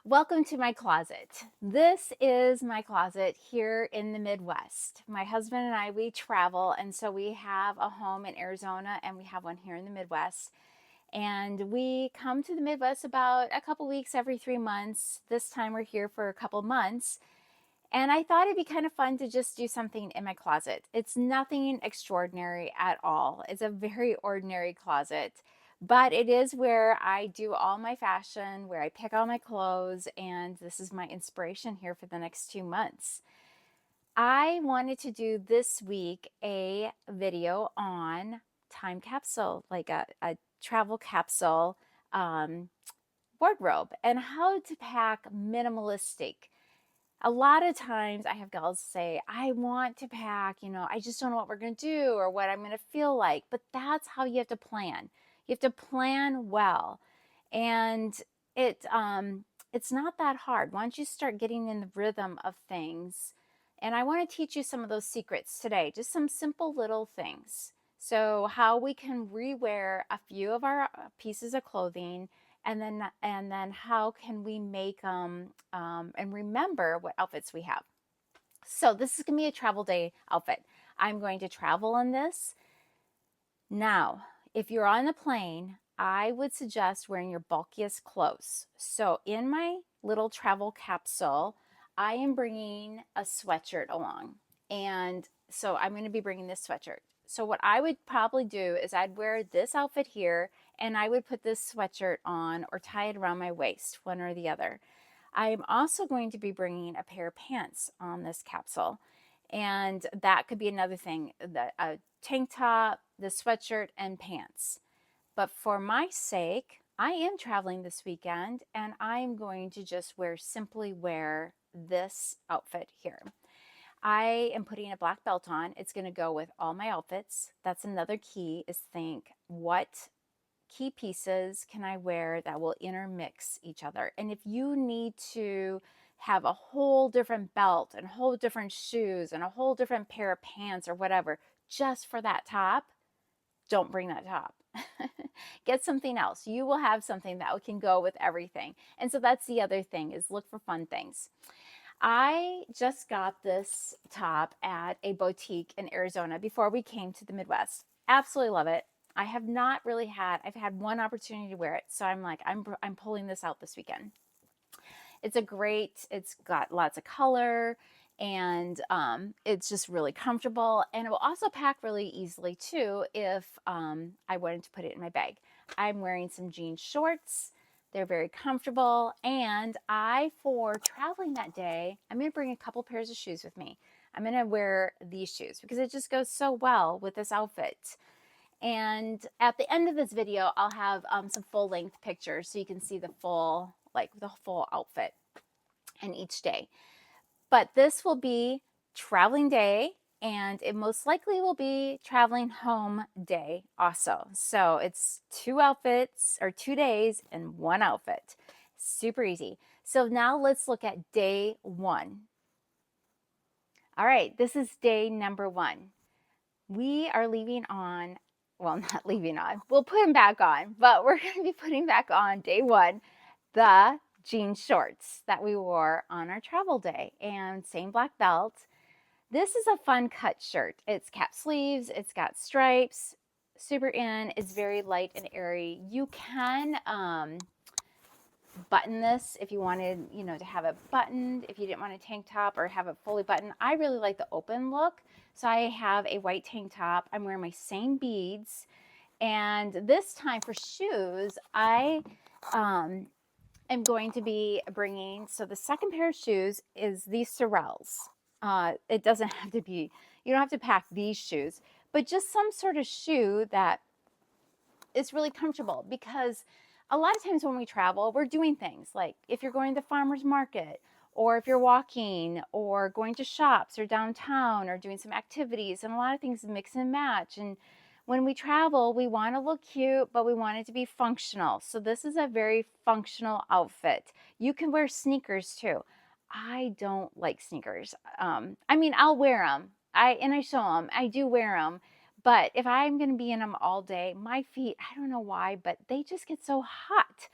Welcome to my closet. This is my closet here in the Midwest. My husband and I, we travel, and so we have a home in Arizona and we have one here in the Midwest. And we come to the Midwest about a couple weeks every 3 months. This time we're here for a couple months. And I thought it'd be kind of fun to just do something in my closet. It's nothing extraordinary at all. It's a very ordinary closet, but it is where I do all my fashion, where I pick all my clothes, and this is my inspiration here for the next 2 months. I wanted to do this week a video on time capsule, like a travel capsule um, wardrobe, and how to pack minimalistic. A lot of times I have gals say, I want to pack, I just don't know what we're going to do or what I'm going to feel like. But that's how you have to plan. You have to plan well. And it's not that hard. Once you start getting in the rhythm of things, and I want to teach you some of those secrets today, just some simple little things. So how we can rewear a few of our pieces of clothing, and then how can we make them and remember what outfits we have. So this is going to be a travel day outfit. I'm going to travel in this. Now, if you're on the plane, I would suggest wearing your bulkiest clothes. So in my little travel capsule, I am bringing a sweatshirt along. And so I'm going to be bringing this sweatshirt. So what I would probably do is I'd wear this outfit here and I would put this sweatshirt on or tie it around my waist, one or the other. I'm also going to be bringing a pair of pants on this capsule. And that could be another thing, a tank top, the sweatshirt, and pants. But for my sake, I am traveling this weekend and I'm going to just simply wear this outfit here. I am putting a black belt on. It's going to go with all my outfits. That's another key, is think, what key pieces can I wear that will intermix each other? And if you need to have a whole different belt and whole different shoes and a whole different pair of pants or whatever, just for that top, don't bring that top. Get something else. You will have something that can go with everything. And so that's the other thing, is look for fun things. I just got this top at a boutique in Arizona before we came to the Midwest. Absolutely love it. I have not really I've had one opportunity to wear it. So I'm like, I'm pulling this out this weekend. It's got lots of color, and it's just really comfortable, and it will also pack really easily too if I wanted to put it in my bag. I'm wearing some jean shorts. They're very comfortable, and for traveling that day, I'm going to bring a couple pairs of shoes with me. I'm going to wear these shoes because it just goes so well with this outfit. And at the end of this video, I'll have some full length pictures so you can see the full outfit and each day. But this will be traveling day, and it most likely will be traveling home day also. So it's 2 outfits or 2 days and 1 outfit. Super easy. So now let's look at day 1. All right, this is day number 1. We are leaving on, well, not leaving on, we'll put them back on, but we're going to be putting back on day 1 the jean shorts that we wore on our travel day, and same black belt. This is a fun cut shirt. It's cap sleeves, it's got stripes, super in, it's very light and airy. You can button this if you wanted, to have it buttoned, if you didn't want a tank top or have it fully buttoned. I really like the open look. So I have a white tank top. I'm wearing my same beads. And this time for shoes, I am going to be bringing, so the second pair of shoes is these Sorels. It doesn't have to be, you don't have to pack these shoes, but just some sort of shoe that is really comfortable, because a lot of times when we travel, we're doing things like if you're going to the farmer's market, or if you're walking or going to shops or downtown or doing some activities, and a lot of things mix and match. And when we travel, we want to look cute, but we want it to be functional. So this is a very functional outfit. You can wear sneakers too. I don't like sneakers. I'll wear them. I show them. I do wear them. But if I'm going to be in them all day, my feet, I don't know why, but they just get so hot.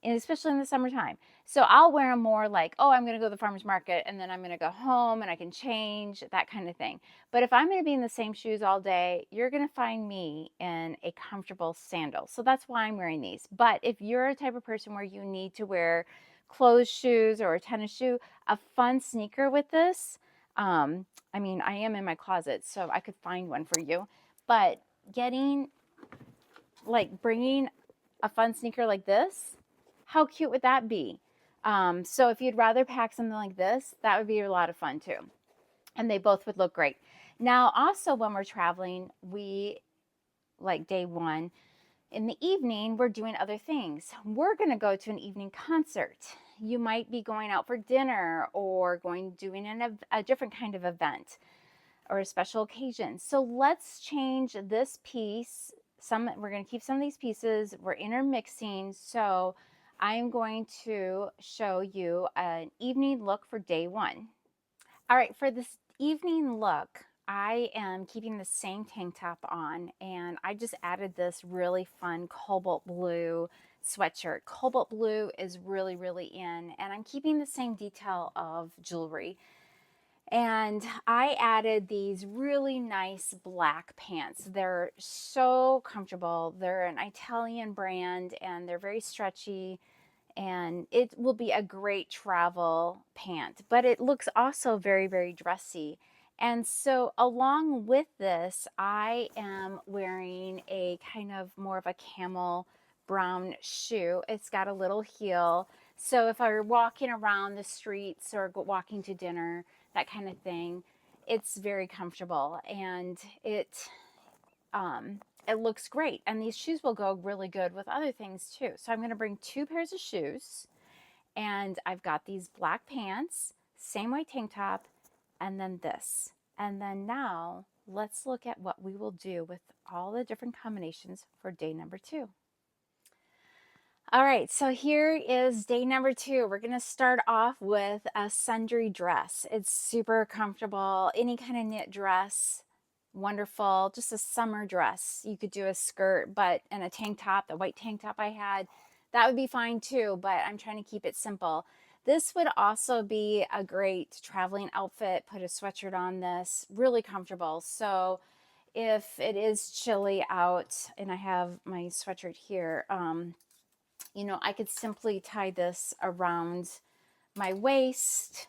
and especially in the summertime. So I'll wear them more like, oh, I'm going to go to the farmer's market and then I'm going to go home and I can change, that kind of thing. But if I'm going to be in the same shoes all day, you're going to find me in a comfortable sandal. So that's why I'm wearing these. But if you're a type of person where you need to wear closed shoes or a tennis shoe, a fun sneaker with this, I mean, I am in my closet, so I could find one for you. But bringing a fun sneaker like this, how cute would that be? So if you'd rather pack something like this, that would be a lot of fun too. And they both would look great. Now, also when we're traveling, like day one, in the evening, we're doing other things. We're going to go to an evening concert. You might be going out for dinner or doing a different kind of event or a special occasion. So let's change this piece. We're going to keep some of these pieces. We're intermixing. So I'm going to show you an evening look for day one. All right, for this evening look, I am keeping the same tank top on, and I just added this really fun cobalt blue sweatshirt. Cobalt blue is really, really in, and I'm keeping the same detail of jewelry. And I added these really nice black pants. They're so comfortable. They're an Italian brand, and they're very stretchy, and it will be a great travel pant, but it looks also very, very dressy. And so along with this, I am wearing a kind of more of a camel brown shoe. It's got a little heel. So if I were walking around the streets or walking to dinner, that kind of thing, it's very comfortable, and it looks great. And these shoes will go really good with other things too. So I'm going to bring 2 pairs of shoes, and I've got these black pants, same white tank top, and then this. And then now let's look at what we will do with all the different combinations for day number 2. All right, so here is day number 2. We're going to start off with a sundry dress. It's super comfortable. Any kind of knit dress, wonderful. Just a summer dress. You could do a skirt, and a tank top, the white tank top I had, that would be fine too, but I'm trying to keep it simple. This would also be a great traveling outfit. Put a sweatshirt on this, really comfortable. So if it is chilly out, and I have my sweatshirt here, I could simply tie this around my waist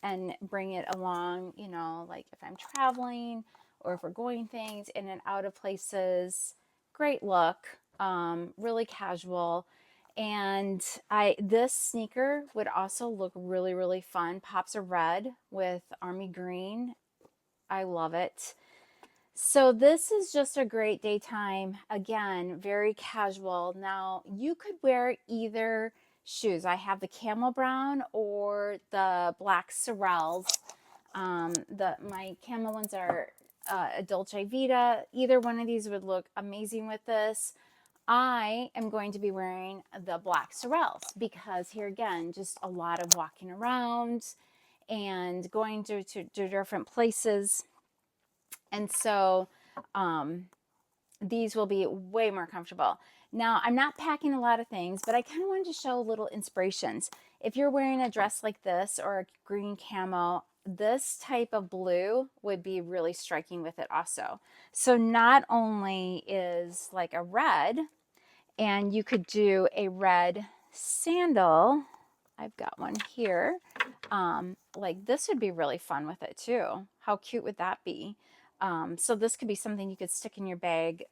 and bring it along, like if I'm traveling or if we're going things in and out of places. Great look, really casual. And this sneaker would also look really, really fun. Pops of red with army green. I love it. So this is just a great daytime, again, very casual. Now you could wear either shoes. I have the camel brown or the black Sorels. My camel ones are a Dolce Vita. Either one of these would look amazing with this. I am going to be wearing the black Sorels because here again, just a lot of walking around and going to different places. And so these will be way more comfortable. Now, I'm not packing a lot of things, but I kind of wanted to show little inspirations. If you're wearing a dress like this or a green camo, this type of blue would be really striking with it also. So not only is like a red, and you could do a red sandal. I've got one here. Like this would be really fun with it too. How cute would that be? So this could be something you could stick in your bag.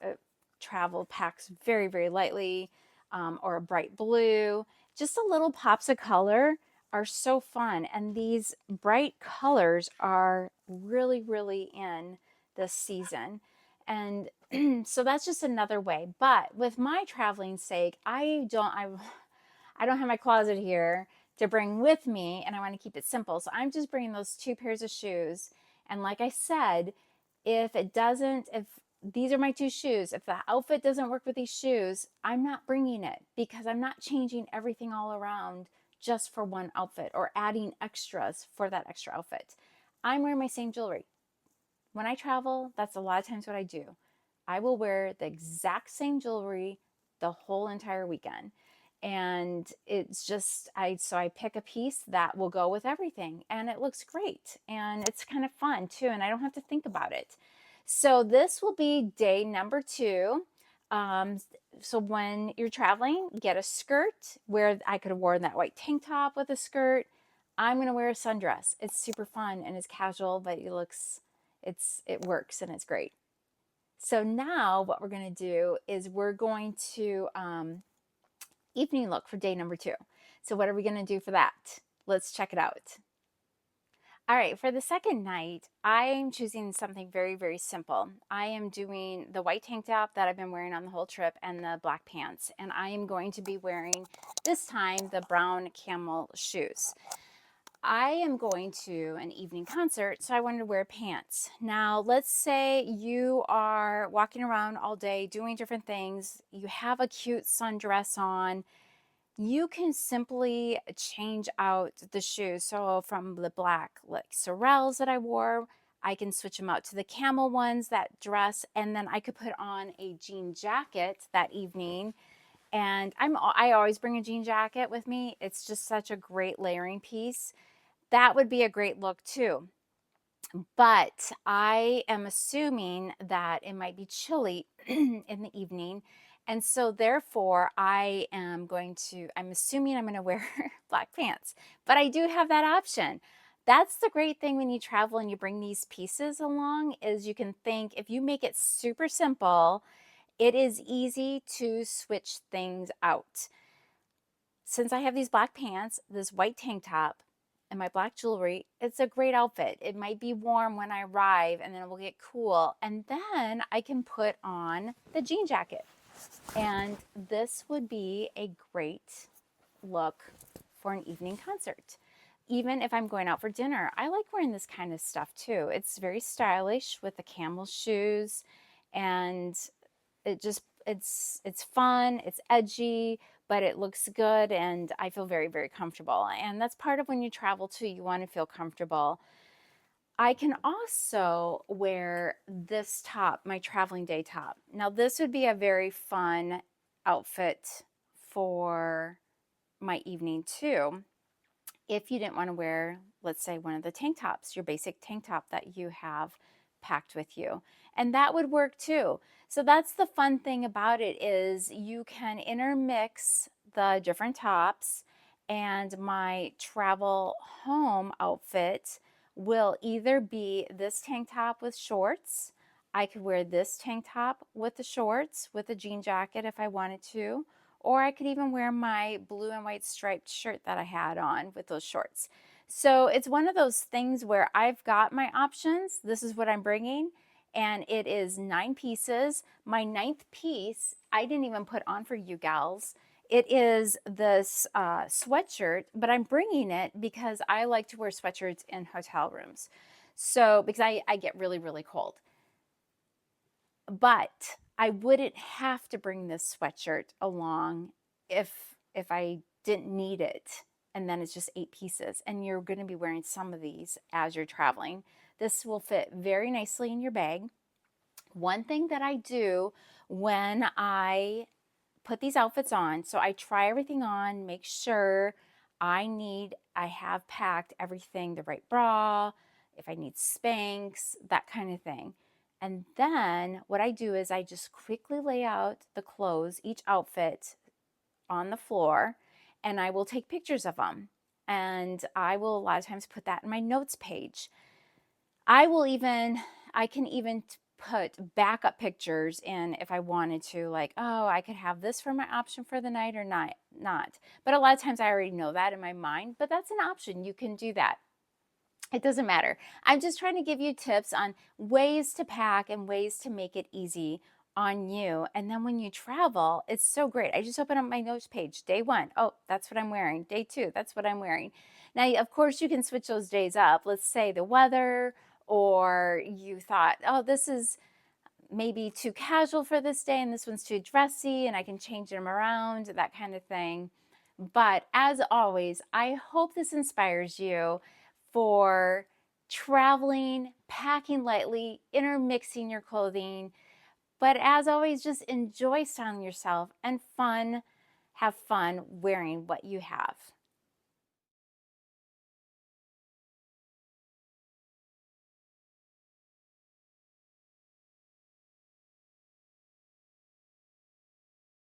Travel packs very, very lightly, or a bright blue. Just a little pops of color are so fun. And these bright colors are really, really in this season. And so that's just another way. But with my traveling sake, I don't have my closet here to bring with me, and I want to keep it simple. So I'm just bringing those 2 pairs of shoes. And like I said, if these are my 2 shoes, if the outfit doesn't work with these shoes, I'm not bringing it because I'm not changing everything all around just for one outfit or adding extras for that extra outfit. I'm wearing my same jewelry. When I travel, that's a lot of times what I do. I will wear the exact same jewelry the whole entire weekend. And it's just, so I pick a piece that will go with everything, and it looks great, and it's kind of fun too, and I don't have to think about it. So this will be day number 2. Um, so when you're traveling, get a skirt. Where I could have worn that white tank top with a skirt, I'm gonna wear a sundress. It's super fun and it's casual, but it works and it's great. So now what we're gonna do is we're going to evening look for day number 2. So what are we gonna do for that? Let's check it out. All right, for the second night, I am choosing something very, very simple. I am doing the white tank top that I've been wearing on the whole trip and the black pants. And I am going to be wearing, this time, the brown camel shoes. I am going to an evening concert, so I wanted to wear pants. Now, let's say you are walking around all day doing different things. You have a cute sundress on. You can simply change out the shoes. So from the black like Sorels that I wore, I can switch them out to the camel ones, that dress, and then I could put on a jean jacket that evening. And I always bring a jean jacket with me. It's just such a great layering piece. That would be a great look too. But I am assuming that it might be chilly in the evening. And so therefore I'm assuming I'm going to wear black pants, but I do have that option. That's the great thing when you travel and you bring these pieces along, is you can think, if you make it super simple, it is easy to switch things out. Since I have these black pants, this white tank top, and my black jewelry, it's a great outfit. It might be warm when I arrive, and then it will get cool. And then I can put on the jean jacket. And this would be a great look for an evening concert. Even if I'm going out for dinner, I like wearing this kind of stuff too. It's very stylish with the camel shoes, and it's fun, it's edgy, but it looks good, and I feel very, very comfortable. And that's part of when you travel too, you want to feel comfortable. I can also wear this top, my traveling day top. Now this would be a very fun outfit for my evening too, if you didn't want to wear, let's say, one of the tank tops, your basic tank top that you have packed with you. And that would work too. So that's the fun thing about it, is you can intermix the different tops, and my travel home outfit will either be this tank top with shorts. I could wear this tank top with the shorts with a jean jacket if I wanted to, or I could even wear my blue and white striped shirt that I had on with those shorts. So it's one of those things where I've got my options. This is what I'm bringing, and it is 9 pieces. My 9th piece, I didn't even put on for you gals. It is this sweatshirt, but I'm bringing it because I like to wear sweatshirts in hotel rooms. So, because I get really, really cold. But I wouldn't have to bring this sweatshirt along if I didn't need it. And then it's just 8 pieces, and you're going to be wearing some of these as you're traveling. This will fit very nicely in your bag. One thing that I do when I put these outfits on, so I try everything on, make sure I have packed everything, the right bra, if I need Spanx, that kind of thing. And then what I do is I just quickly lay out the clothes, each outfit on the floor, and I will take pictures of them. And I will a lot of times put that in my notes page. I can even put backup pictures in if I wanted to, like, oh, I could have this for my option for the night or not. But a lot of times I already know that in my mind, but that's an option. You can do that. It doesn't matter. I'm just trying to give you tips on ways to pack and ways to make it easy on you. And then when you travel, it's so great. I just open up my notes page. Day 1, oh, that's what I'm wearing. Day 2, that's what I'm wearing. Now, of course, you can switch those days up. Let's say the weather, or you thought, oh, this is maybe too casual for this day and this one's too dressy, and I can change them around, that kind of thing. But as always, I hope this inspires you for traveling, packing lightly, intermixing your clothing. But as always, just enjoy styling yourself and fun. have fun wearing what you have.